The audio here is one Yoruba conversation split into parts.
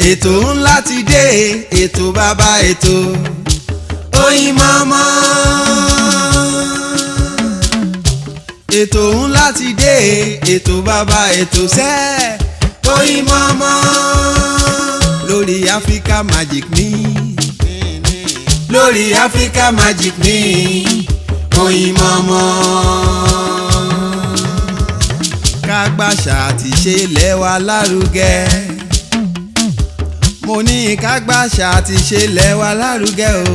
ètò ńlá ti dé, ètò bàbá ètò Oyinmomo. ètò ńlá ti dé, ètò bàbá ètò sẹ́ Oyinmomo. lórí Africa Magic mi, lórí Africa Magic mi Oyinmomo. ká gbàṣà àti ṣe ilẹ̀ wa lárugẹ. mo ní ká gbàṣà àti ṣe ilẹ̀ wa lárugẹ o.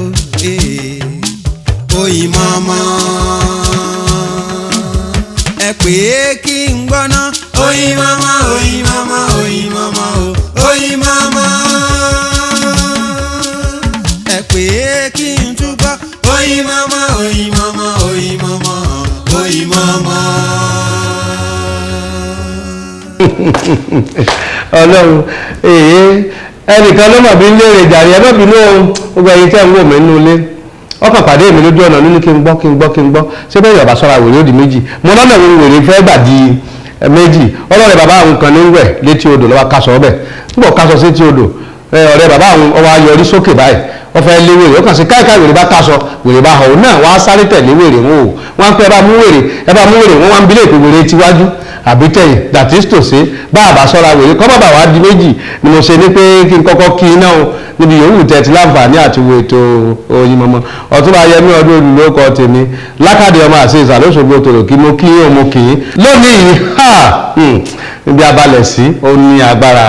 Oyinmomo. ẹ pè é kí n gbọ́ná. Oyinmomo, Oyinmomo, Oyinmomo o. Oyinmomo. ẹ pè é kí n túbọ̀. Oyinmomo, Oyinmomo, Oyinmomo, Oyinmomo. Ọlọ́run ẹnìkan ló mọ̀ bí ń léèrè jàre ẹ má bínú gbogbo ẹ̀yin tẹ́ ń wò mí nínú ilé ọkàn pàdé mi lójú ọ̀nà nínú kí n gbọ́ ṣé bẹ́ẹ̀ yọ̀bá sọ́ra wèrè ó di méjì mo lọ́nà ìwé wèrè fẹ́ gbà di méjì ọlọ́rẹ̀ bàbá àwọn kan ní ń wẹ̀ létí odò lọ́wọ́ kásọ̀ ọbẹ̀ nígbà kásọ̀ sétí odò ọ̀rẹ́ bàbá àwọn ọwọ́ ayọrí sókè báyìí wọ́n fẹ́ lé wèrè ó kàn sí káìkáì wèrè bá kásọ̀ wèrè bá hàn náà wọ́n á sáré tẹ̀lé wèrè wọn o wọ́n á pẹ́ ẹ bá mú wèrè wọ́n wá ń bilé ìpè wèrè tiwájú àbí tẹ̀yìn that is to say bá a bá sọ́ra wèrè kọ́ bàbá wa di méjì ni mo ṣe ní pé kí n kọ́kọ́ kí iná o níbi yòówù tẹ̀ ti láǹfààní àti wo ètò Oyinmomo Ọ̀túnba Yẹmí ọdún olùlókọ tèmi lákàdé ọmọ àti ìsàlóṣogbo tòrò kí mo kí ọmọ kì í lónìí níbi abalẹ̀ sí ó ní agbára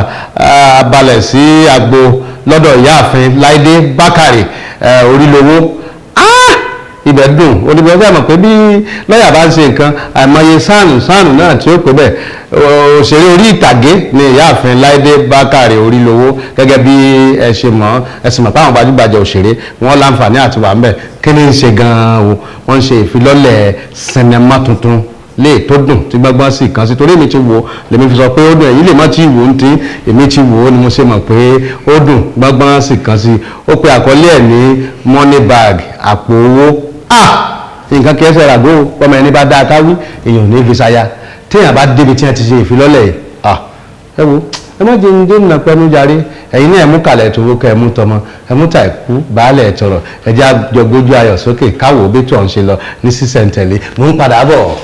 abalẹ̀ sí agbo lọ́dọ̀ ìyáàfin Láìdé Bákàrè Orílowó ibẹ̀ dùn oníbẹ̀ ọjọ́ àmọ̀ pé bí lọ́yà bá ń ṣe nǹkan àìmọye sáànù náà tí ó pè bẹ́ẹ̀ òṣèré orí ìtàgé ni ìyáàfin Láìdé Bákàrè Orílowó gẹ́gẹ́ bí ẹ̀sìn mọ̀ táwọn gbajúgbajà òṣèré wọn láǹfààní àti wà ń bẹ̀ kí ni ń ṣe gan-an o wọ́n ń ṣe ìfilọ́lẹ̀ sinimá tuntun lè tó dùn tí gbọ́ngbọ́n sì kan sí torí èmi ti wò lèmi fi sọ pé ó dùn èyí lè má ti wò ó ní èmi ti wò ó ni mo ṣe mọ̀ pé ó dùn gbọ́ngbọ́n sì kan sí ó pe àkọlé ẹ̀ ní money bag àpò owó nǹkan kí ẹsẹ̀ ràgó ọmọ ẹni bá dáa káwí èèyàn ní fi ṣaya téèyàn bá débi tí wọ́n ti ṣe ìfilọ́lẹ̀ yìí ẹ wo ẹ má jẹ́ ní ìnà pẹ́ẹ́nu jàre ẹ̀yin náà ẹ mú kalẹ̀ tó kẹ́ ẹ mú tọmọ ẹ mú ta ẹ̀kú baálẹ̀ tọrọ ẹ jẹ́ àjọgbójú ayọ̀ sókè káwọ́ bí tó ń ṣe lọ ní sísẹ̀ntẹ̀lé mò ń padà bọ̀.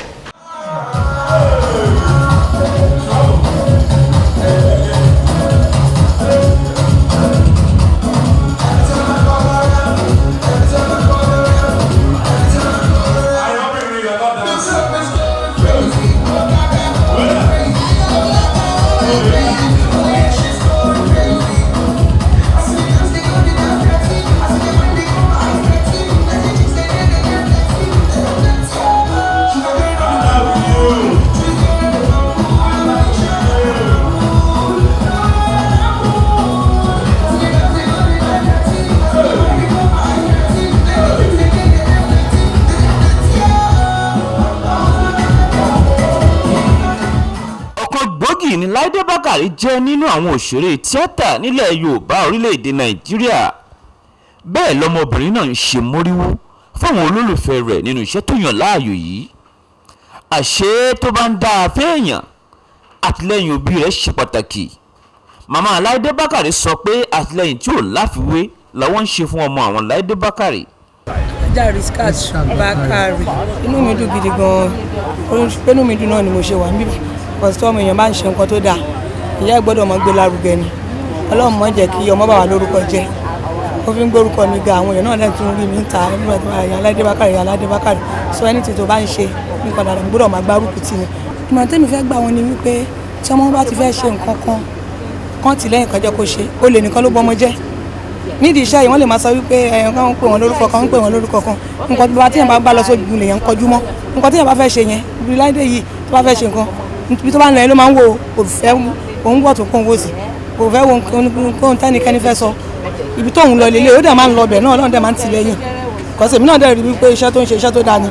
ni Láìdé Bákàrè jẹ́ nínú àwọn òṣèré tíátà nílẹ̀ Yorùbá orílẹ̀-èdè Nàìjíríà bẹ́ẹ̀ lọmọbìnrin náà ń ṣe móríwú fáwọn olólùfẹ́ rẹ̀ nínú iṣẹ́ tó yàn láàyò yìí àṣé tó bá ń dá afẹ́ èèyàn àtìlẹ́yìn òbí rẹ̀ ṣe pàtàkì màmá Láìdé Bákàrè sọ pé àtìlẹ́yìn tí ò láfiwé làwọn ń ṣe fún ọmọ àwọn Láìdé Bákàrè. ajá Riskat Bákàrè inú mi dùn gidi gan-an inú mi dùn náà ni mo ṣe wà níbí pọ̀sítọ́ ọmọ èèyàn bá ń ṣe nǹkan tó dáa ìyá gbọ́dọ̀ mọ́ gbé lárugẹ ni Ọlọ́run mọ́ jẹ́ kí ọmọ bá wà lórúkọ jẹ́ ó fi ń gbórúkọ mi ga àwọn èèyàn náà lẹ́yìn tó ń rí mi ń ta nígbà tó wà Láìdé Bákàrè Láìdé Bákàrè sọ ẹni tí tó bá ń ṣe nǹkan dáadáa gbọ́dọ̀ máa gbárùkù tì ní. ìmọ̀ tẹ́mi fẹ́ gbà wọn ni wípé tí ọmọ bá ti fẹ́ ṣe nǹkan kan tì lẹ́yìn kan jẹ́ kó ṣe ó lè nìkan ló bọ́mọ jẹ́ nídìí iṣẹ́ yìí wọ́n lè máa sọ wípé ẹ̀yàn ń pè wọ́n lórúkọ kan ń pè wọ́n lórúkọ kan nǹkan tó bá tíyẹn bá lọ sójú lèyàn ń kọjú mọ́ nǹkan tíyẹn bá fẹ́ ṣe yẹn ibi Láìdé yìí tó bá fẹ́ ṣe nǹkan ibi tó bá ń lọ yẹn ló máa ń wo òfẹ́ òun wọ̀ tó kóun wò sí kò fẹ́ wo nǹkan tẹ́nikẹ́ni fẹ́ sọ ibi tó ń lọ lélẹ̀ ó dẹ̀ máa ń lọ bẹ̀ náà Ọlọ́run dẹ̀ máa ń tì lẹ́yìn kọ́sẹ̀ mi náà dẹ̀ rí wípé iṣẹ́ tó ń ṣe iṣẹ́ tó dáa ni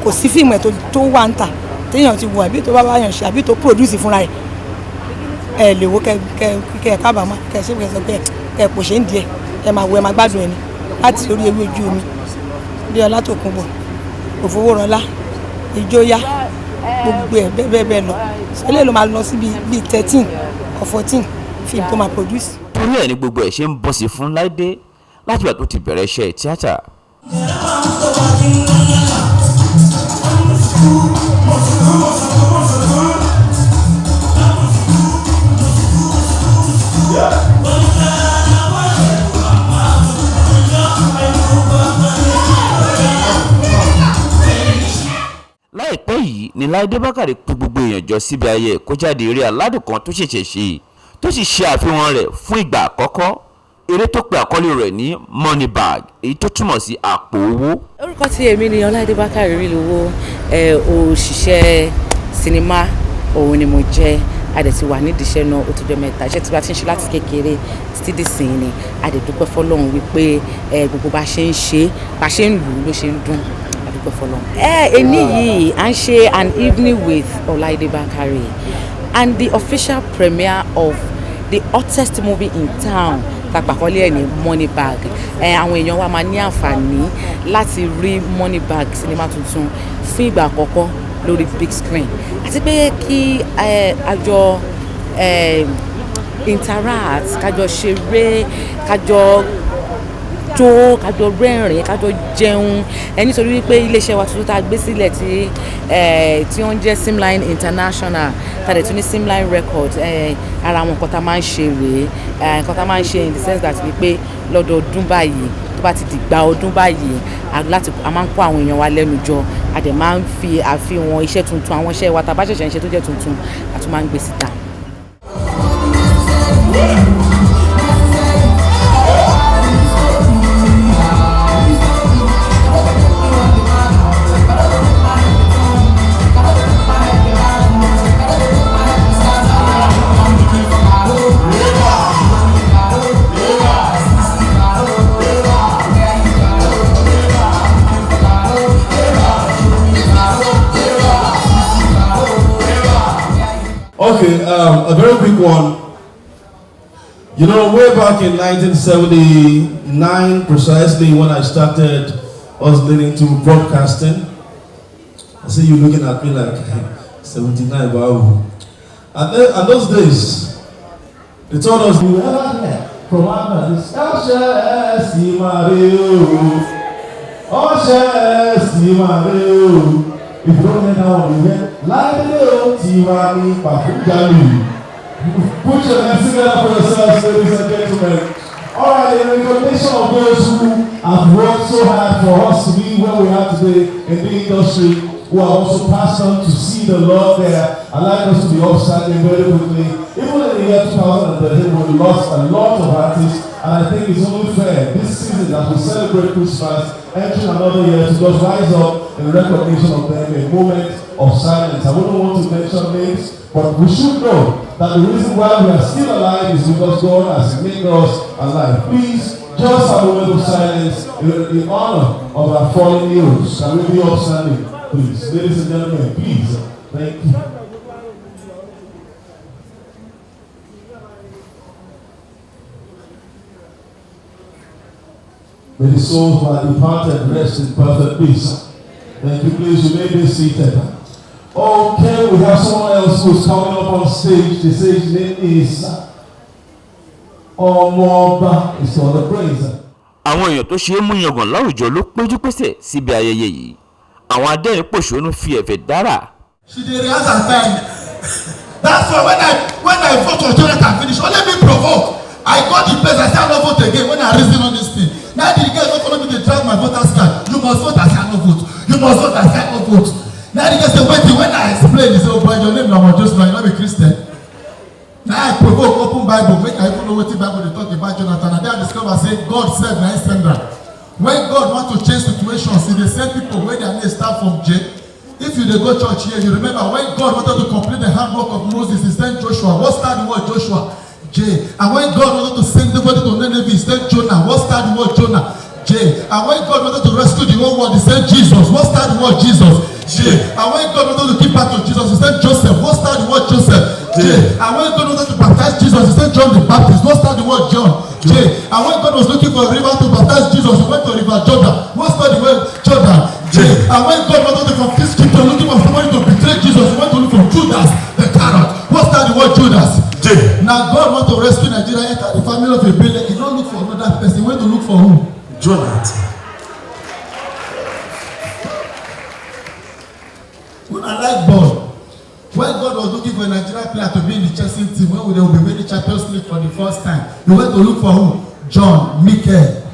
kò sí fíìmù ẹ̀ tó wà ń tà téèyàn ti wù àbí tó bá báyàn ṣe àbí tó produce fúnra ẹ̀ ẹ̀ lè wo kẹ kábàámọ̀ kẹ ṣe sọ pé kẹ kò ṣe ń di ẹ̀ ẹ máa wo ẹ máa gbádùn ẹ̀ ni láti orí ewé ojú omi bí Ọlátòkunbọ̀ Òfowórọlá Ìjòyà gbogbo ẹ̀ bẹ́ẹ̀ lọ sọlẹ̀ ló máa lọ sí bíi 13 or 14 film tó máa produce. torí ẹ̀ ní gbogbo ẹ̀ ṣe ń bọ́ sí fún Láìdé láti ìgbà tó ti bẹ̀rẹ̀ iṣẹ́ tíátà. láìpẹ́ yìí ni Láìdé Bákàrè pe gbogbo èèyàn jọ síbi ayẹyẹ ìkójáde eré aládùn kan tó ṣẹ̀ṣẹ̀ ṣe tó sì ṣe àfihàn rẹ̀ fún ìgbà àkọ́kọ́. Eré tó pe àkọlé rẹ̀ ní money bag, èyí tó túmọ̀ sí àpò owó. Orúkọ tí èmi ni Ọláìdé Bákàrè Rílówó, òṣìṣẹ́ sinimá òun ni mo jẹ́. A dẹ̀ ti wà nídìí iṣẹ́ náà ó tó jẹ́ mẹ́ta. Iṣẹ́ tí bá ti ń ṣe láti kékeré títí di sìn ni. A dẹ̀ dúpẹ́ fọ́lọ́run wípé gbogbo bá ṣe ń ṣe bá ṣe ń lù ú ló ṣe ń dún. A dúpẹ́ fọ́lọ́run. Ẹni yìí à ń ṣe an evening with Ọláìdé Bákàrè and the official premiere of the hottest movie in town tàpàkọ́lé ẹ̀ ní money bag. Àwọn èèyàn wa máa ní àǹfààní láti rí money bag sinimá tuntun fún ìgbà àkọ́kọ́ lórí big screen àti pé kí àjọ interact kájọ ṣeré kájọ jó kájọ rẹ́rìn kájọ jẹun nítorí wípé iléeṣẹ́ wa tuntun tá a gbé sílẹ̀ tí wọ́n jẹ́ Simline International tàdé tún ní Simline Records ara àwọn nǹkan tá a máa ń ṣe rèé nǹkan tá a máa ń ṣe in the sense that wípé lọ́dọọdún báyìí tó bá ti dìgbà ọdún báyìí a máa ń kó àwọn èèyàn wa lẹ́nu jọ a dẹ̀ máa ń fi àfihàn iṣẹ́ tuntun àwọn iṣẹ́ wa tá a bá ṣẹ̀ṣẹ̀ ń ṣe tó jẹ́ tuntun a tún máa ń gbé síta. Okay, a very quick one. You know, way back in 1979, precisely when I started leading to broadcasting, I see you looking at me like 79, wow. And those days, they told us, you ever hear from others, if you don't hear that one, you hear Láìdé Tiwani Pakujalu. Put your hands together for yourselves, ladies and gentlemen. All right, in recognition of those who have worked so hard for us to be where we are today in the industry, who are also passed on to see the Lord there, I'd like us to be upstanding very quickly. Even in the year 2013, we lost a lot of artists, and I think it's only fair this season that we celebrate Christmas, entering another year to just rise up in recognition of them, a moment of silence. I wouldn't want to mention names, but we should know that the reason why we are still alive is because God has made us alive. Please, just a moment of silence in honor of our fallen heroes. Can we be upstanding, please? Ladies and gentlemen, please. Thank you. May the souls of our departed rest in perfect peace. Thank you, please. You may be seated. Okay, we have someone else who's coming up on stage. The stage name is Ọmọọba. It's called the praise. Àwọn èèyàn tó ṣe é mú yangàn láwùjọ ló péjú pésẹ̀ síbi ayẹyẹ yìí. Àwọn adẹ́rìn pòṣónú fi ẹ̀fẹ̀ dára. She dey rehearse her time. That's why when I vote for Jonathan finish, only me provoke. I got the place, I say I no vote again when I reason on this thing. Now the girl no follow me dey drag my voters card. You must vote, I say I no vote. You must vote, I say I no vote. Now the girl say wait when I explain, he say oh boy your name na Mojosu, you no be Christian. Now I provoke open Bible, make I even know wetin Bible dey talk about Jonathan. And then I discover say God said na him send am. When God want to change situations, he dey send people wey their name start from J. If you dey go church here, you remember when God wanted to complete the handwork of Moses, he sent Joshua. What start the word Joshua? J. And when God wanted to send somebody to Nineveh, he sent Jonah. What start the word Jonah? J. And when God wanted to rescue the whole world, he sent Jesus. What start the word Jesus? J. And when God wanted to keep back to Jesus, he sent Joseph. What start the word Joseph? J. And when God wanted to baptize Jesus, he sent John the Baptist. What start the word John? J. And when God was looking for a river to baptize Jesus, he went to river Jordan. What start the word Jordan? J. And when God wanted to confess scripture looking for somebody to betray Jesus, he went to look for Judas the carrot. What start the word Judas? J. Now God want to rescue Nigeria, enter the family of a billionaire. He don't look for another person. He went to look for who? Jonathan. When I like ball, when God was looking for a Nigerian player to be in the Chelsea team, when they will be winning Champions League for the first time, he went to look for who? John Mikel.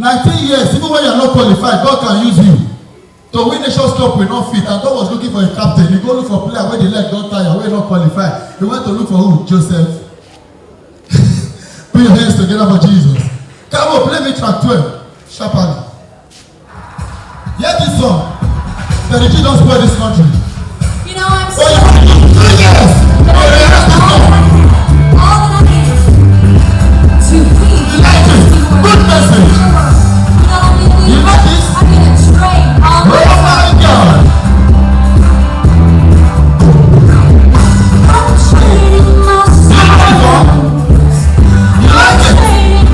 19 years, even when you are not qualified, God can use you. To win Nations Cup will not fit, and God was looking for a captain. He go look for a player where the leg don't tire, where not qualified. He went to look for who? Joseph. Put your hands together for Jesus. Come on, play me track 12. Sharply. Hear this song. The regime don't spoil this country. You know I'm so yes. all that I need to be. You like it? Good message. You like this? I've been a train all Oh my God. I'm trading my soul. You like it?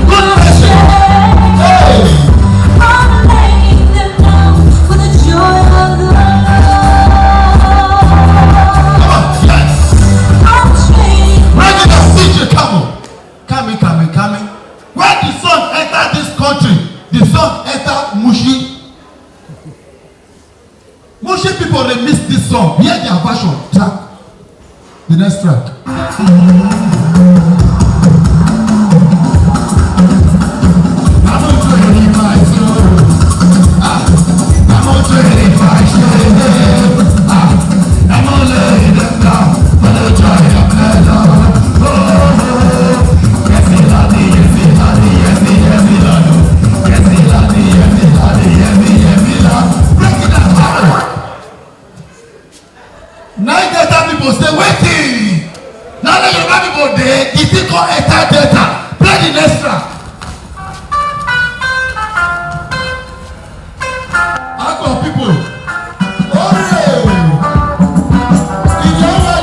Good message. Hey. I'm laying them down for the joy of the Come on, yes. I'm trading Bring it up, DJ Camel. Coming. When the sun enter this country, the sun enter Mushi. Mushi people, they miss this song. Hear their version. Track. The next track. I'm not trading my soul. I'm not trading my soul. I'm not laying them down for the joy of the Lord. Yes, me ladi, yes, me ladi, yes, me ladi. Yes, me ladi, yes, me ladi, yes, me ladi. Break it down. Nine data people say waiting. Now the Yoruba people dey, the thing called enter data. Play the next track. Akọ people. Hooray! Ìjọba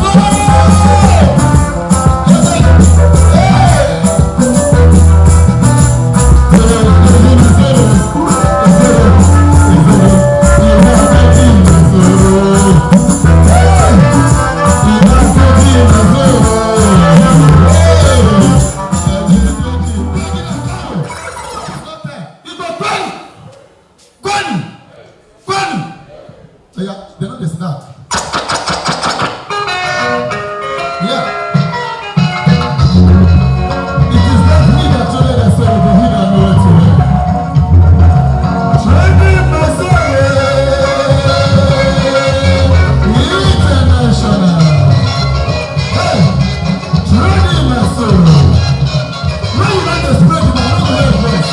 trading my soul. They know this now. Yeah. It is not me that told you that story, but he that know it to me. Trading my soul. International. Hey. Trading my soul. When you like to spread it, I don't know your voice.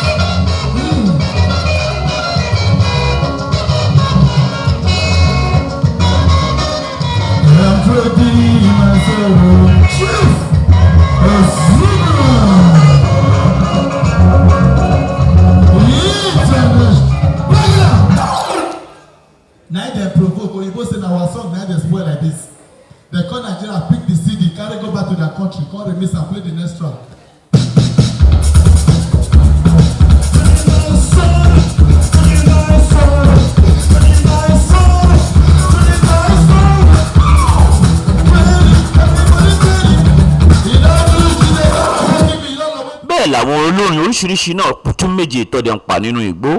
I'm trading my soul. Truth. Now they provoke Oyibo say na our song now they spoil like this. They call Nigeria, pick the CD, carry go back to their country, call remix and play the next track. bẹ́ẹ̀ làwọn olórin oríṣiríṣi náà tún méje tọ́dẹ̀ ń pa nínú igbó.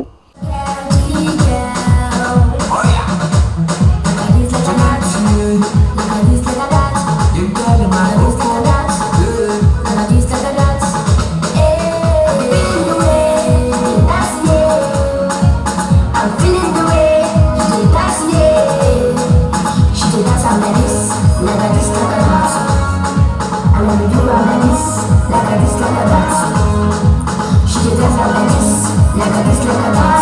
Like a this, like a that.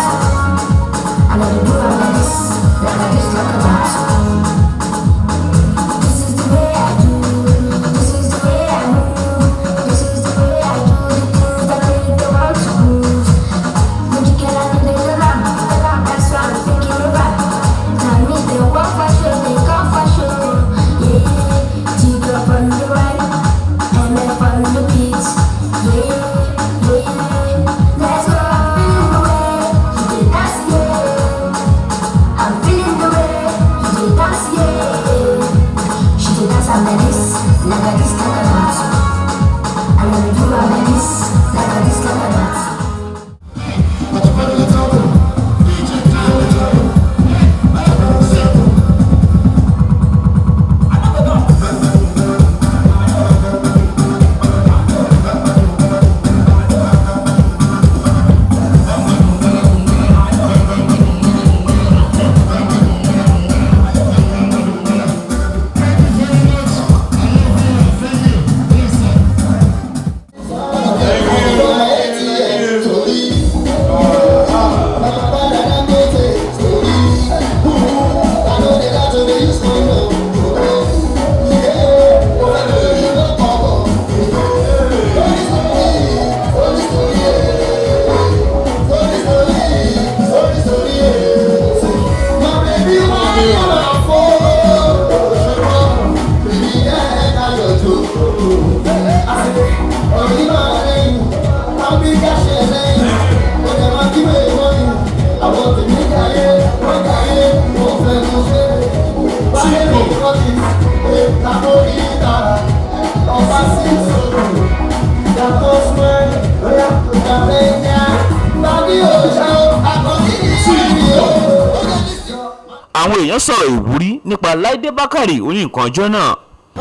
àwọn èèyàn sọ̀rọ̀ ìwúrí nípa Láìdé Bákàrè oní nǹkan ọjọ́ náà.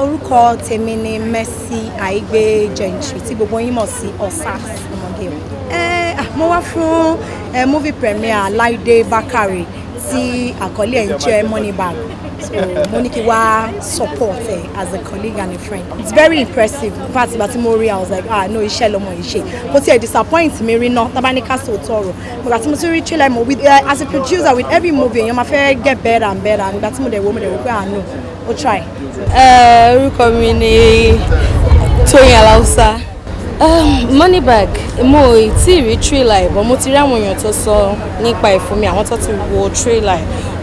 Orúkọ tèmi ni Mercy Aigbe Gentry tí gbogbo yín mọ̀ sí Osas ọmọge o. Mo wá fún movie premiere Láìdé Bákàrè tí àkọlé ẹ̀ ń jẹ́ Moneybag. So mo ní kí wá support as a colleague and a friend. It's very impressive. In fact, ìgbà tí mo rí, I was like, no, iṣẹ́ lọmọ yìí ṣe. Kò tiẹ̀ disappoint mi rí náà, tábà ní ká sọ tọrọ. Ìgbà tí mo ti rí trailer mo with as a producer with every movie, èèyàn máa fẹ́ get better and better. Ìgbà tí mo dẹ̀ wò pé no, ó try. Orúkọ mi ni Tóyìn Aláùsá. Moneybag mo ì tí ì rí trailer but mo ti rí àwọn èèyàn tó sọ nípa ẹ̀ fún mi, àwọn tó ti wo trailer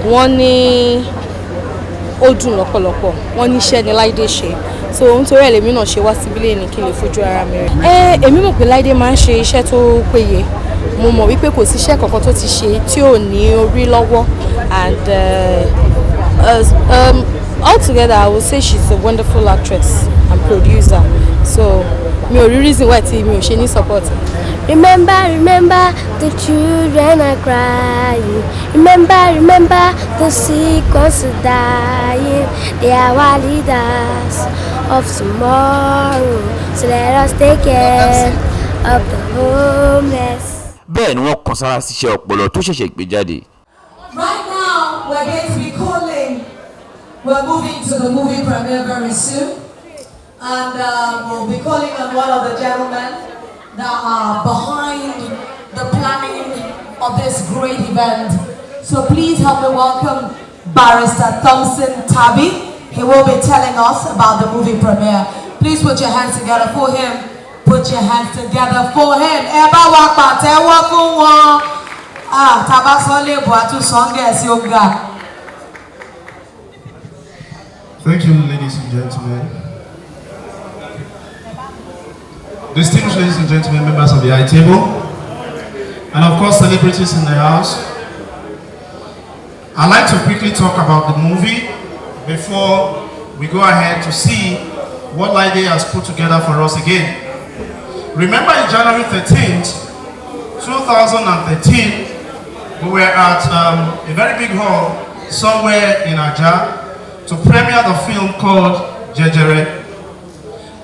wọ́n ní ó dùn lọ́pọ̀lọpọ̀, wọ́n ní iṣẹ́ ni Láìdé ṣe, so nítorí ẹ̀ lèmi náà ṣe wá síbí lẹ́yìn kí n lè fojú ara mi rí. Èmi mọ̀ pé Láìdé máa ń ṣe iṣẹ́ tó péye, mo mọ̀ wípé kò sí iṣẹ́ kankan tó ti ṣe tí ò ní orí lọ́wọ́, and altogether I would say she's a wonderful actress and producer, so mi ò rí reason why tí mi ò ṣe ní support. Remember the children are crying. Remember the sick ones are dying. They are our leaders of tomorrow. So let us take care of the homeless. Bẹ́ẹ̀ ni wọ́n kàn sára síṣẹ́ ọpọlọ tó ṣẹ̀ṣẹ̀ gbé jáde. Right now, we're going to be calling. We're moving to the movie premiere very soon. And we'll be calling on one of the gentlemen that are behind the planning of this great event. So please help me welcome Barrister Thompson Tabby. He will be telling us about the movie premiere. Please put your hands together for him. Put your hands together for him. Thank you, ladies and gentlemen. Distinguished ladies and gentlemen, members of the high table, and of course celebrities in the house. I'd like to quickly talk about the movie before we go ahead to see what Láìdé has put together for us again. Remember in January 13th, 2013, we were at a very big hall somewhere in Ajah to premiere the film called Jejere.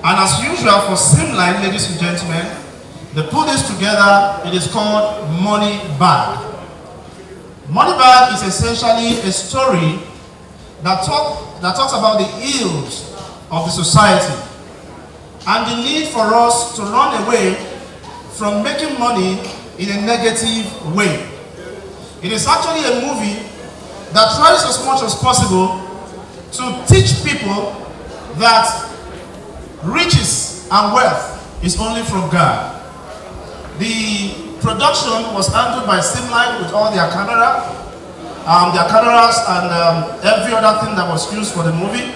And as usual for Simline, ladies and gentlemen, they put this together. It is called Moneybag. Moneybag is essentially a story that talks about the ills of the society and the need for us to run away from making money in a negative way. It is actually a movie that tries as much as possible to teach people that riches and wealth is only from God. The production was handled by Simline with all their cameras and every other thing that was used for the movie.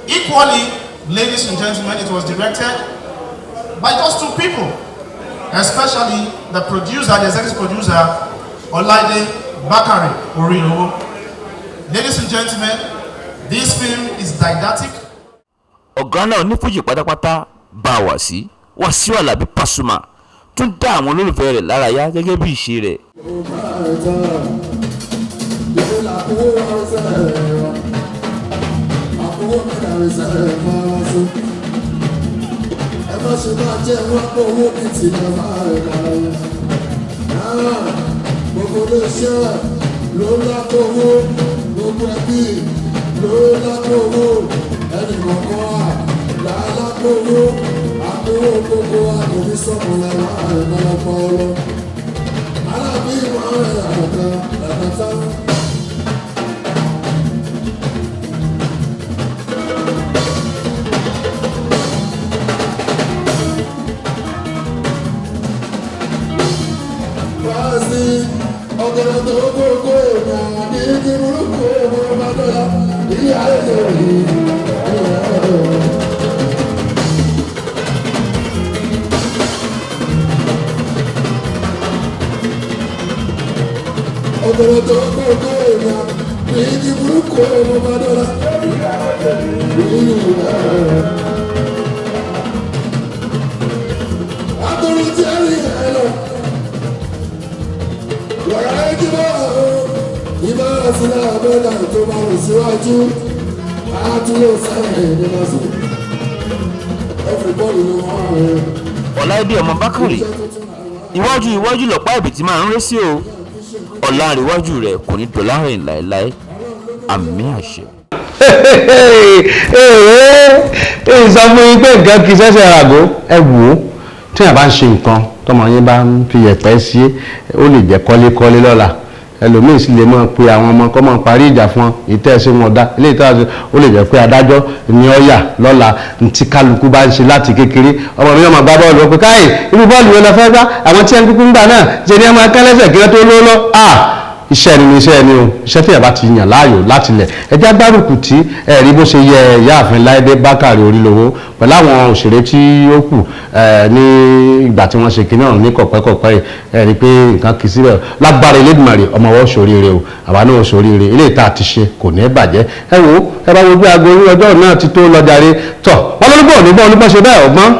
Equally, ladies and gentlemen, it was directed by those two people, especially the producer, the executive producer, Láìdé Bákàrè Orílówó. Ladies and gentlemen, this film is didactic. Ọ̀gá náà ní fújì pátápátá bá a wà sí Wasiu Alabi Pasuma tún dá àwọn olólùfẹ́ rẹ̀ lárayá gẹ́gẹ́ bí ìṣe rẹ̀. Iba sílẹ̀ abẹ́rẹ́ tó bá rìn síwájú àtúnyẹ̀ sẹ́yìn ní lọ́sùn everybody ló wọ́n rẹ̀. Ọláìdé ọmọ Bákàrè iwájú lọ̀pá ìbí tí máa ń ré sí o ọ̀làǹrẹ̀wájú rẹ̀ kò ní dọ̀láhìn láéláé àmì àṣẹ. sọ fún yín pé nǹkan kì í ṣẹ̀ṣẹ̀ ràgó ẹ wò ó tí yàrá bá ń ṣe nǹkan tọmọ yín bá ń fi yẹ̀pẹ̀ sí ó lè jẹ́ kọ́lékọ́lé lọ́la ẹlòmíì sì lè máa pe àwọn ọmọ kọ́ máa parí ìjà fún wọn ìtẹ́ẹ̀sí wọn dá ilé ìtọ́jú ó lè jẹ́ pé adájọ́ ni ó yà lọ́la tí kálukú bá ń ṣe láti kékeré ọmọ mi yóò máa gbá bọ́ọ̀lù ó pé káyì irú bọ́ọ̀lù wo lọ fẹ́ gbá àwọn tí ẹni kúkú ń gbà náà ṣe ni ẹ máa kẹ́lẹ́sẹ̀ kí wọ́n tó ló lọ iṣẹ́ ni iṣẹ́ ni o iṣẹ́ tí yàrá ti yàn láàyò láti lẹ̀ ẹjẹ́ agbárùkù tí ẹ̀rí bó ṣe yẹ ìyáàfin Láìdé Bákàrè Orílowó pẹ̀lú àwọn òṣèré tí ó kù ní ìgbà tí wọ́n ṣe kinní ọ̀run ní kọ̀pẹ́kọ̀pẹ́ yìí ẹ̀rí pé nǹkan kì í síbẹ̀ lágbára Elédùmarè ọmọ wọn ṣoríire o àwa náà ṣoríire ilé ìta àti ṣe kò ní bàjẹ́ ẹ wo ẹ bá wo bí aago orí ọjọ́ náà ti tó lọ́jàre tọ̀ wọ́n lọ́lọ́gbọ̀n onígbọ́n olúgbọ́n ṣe bẹ́ẹ̀ ọgbọ́n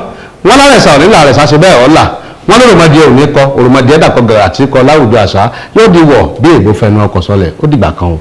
wọ́n lárẹ̀sà ònílà àrẹ̀sà ṣe bẹ́ẹ̀ ọ̀la wọ́n ní òròmọdé òní kọ òròmọdé ẹ̀dàkọ gàrà tí kọ láwùjọ àṣà yóò di wọ̀ bí èbó fẹnu ọkọ̀ sọlẹ̀ ó dìgbà kan o.